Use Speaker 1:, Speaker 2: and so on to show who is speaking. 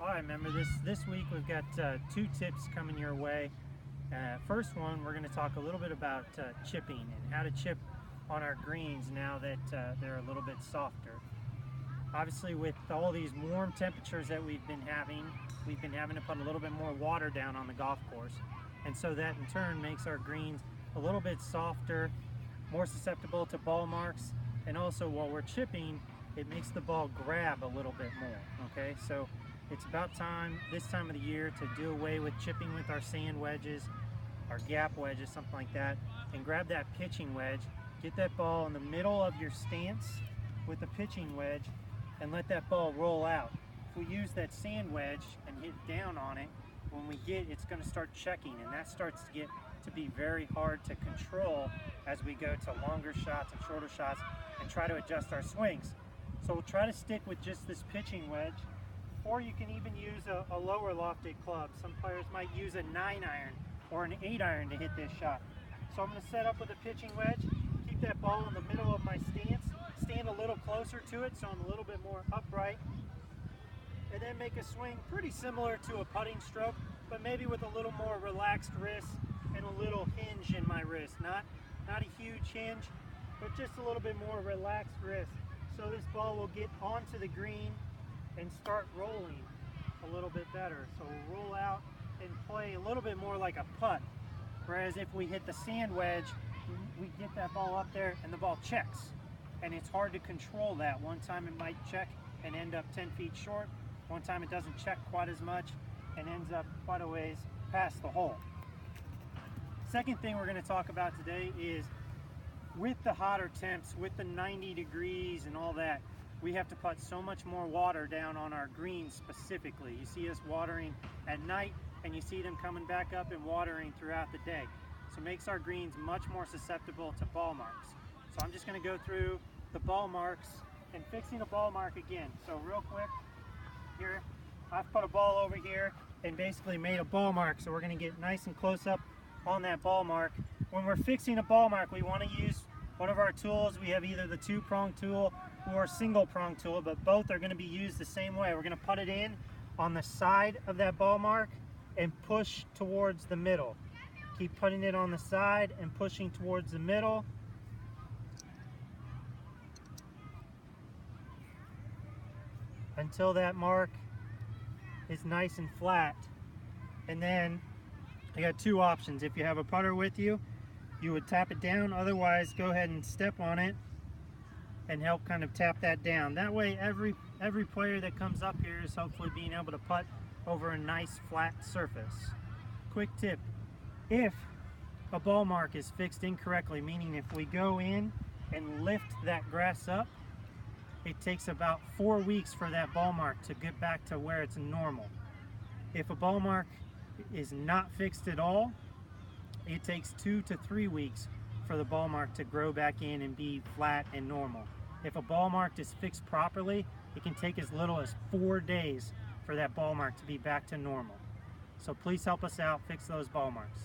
Speaker 1: Alright, remember this week we've got two tips coming your way. First one, we're going to talk a little bit about chipping and how to chip on our greens now that they're a little bit softer. Obviously, with all these warm temperatures that we've been having to put a little bit more water down on the golf course, and so that in turn makes our greens a little bit softer, more susceptible to ball marks, and also while we're chipping, it makes the ball grab a little bit more. Okay, so it's about time this time of the year to do away with chipping with our sand wedges, our gap wedges, something like that, and grab that pitching wedge. Get that ball in the middle of your stance with the pitching wedge and let that ball roll out. If we use that sand wedge and hit down on it, when we it's going to start checking, and that starts to get to be very hard to control as we go to longer shots and shorter shots and try to adjust our swings. So we'll try to stick with just this pitching wedge, or you can even use a lower lofted club. Some players might use a 9-iron or an 8-iron to hit this shot. So I'm going to set up with a pitching wedge, keep that ball in the middle of my stance, stand a little closer to it so I'm a little bit more upright, and then make a swing pretty similar to a putting stroke, but maybe with a little more relaxed wrist and a little hinge in my wrist. Not a huge hinge, but just a little bit more relaxed wrist. So this ball will get onto the green and start rolling a little bit better. So we'll roll out and play a little bit more like a putt. Whereas if we hit the sand wedge, we get that ball up there and the ball checks. And it's hard to control that. One time it might check and end up 10 feet short. One time it doesn't check quite as much and ends up quite a ways past the hole. Second thing we're going to talk about today is with the hotter temps, with the 90 degrees and all that, we have to put so much more water down on our greens specifically. You see us watering at night and you see them coming back up and watering throughout the day. So it makes our greens much more susceptible to ball marks. So I'm just going to go through the ball marks and fixing a ball mark again. So real quick, here, I've put a ball over here and basically made a ball mark. So we're going to get nice and close up on that ball mark. When we're fixing a ball mark, we want to use one of our tools. We have either the 2-prong tool or a single-prong tool, but both are going to be used the same way. We're going to put it in on the side of that ball mark and push towards the middle. Keep putting it on the side and pushing towards the middle. Until that mark is nice and flat. And then you got two options. If you have a putter with you, you would tap it down. Otherwise, go ahead and step on it and help kind of tap that down. That way every player that comes up here is hopefully being able to putt over a nice flat surface. Quick tip, if a ball mark is fixed incorrectly, meaning if we go in and lift that grass up, it takes about 4 weeks for that ball mark to get back to where it's normal. If a ball mark is not fixed at all, it takes 2 to 3 weeks for the ball mark to grow back in and be flat and normal. If a ball mark is fixed properly, it can take as little as 4 days for that ball mark to be back to normal. So please help us out, fix those ball marks.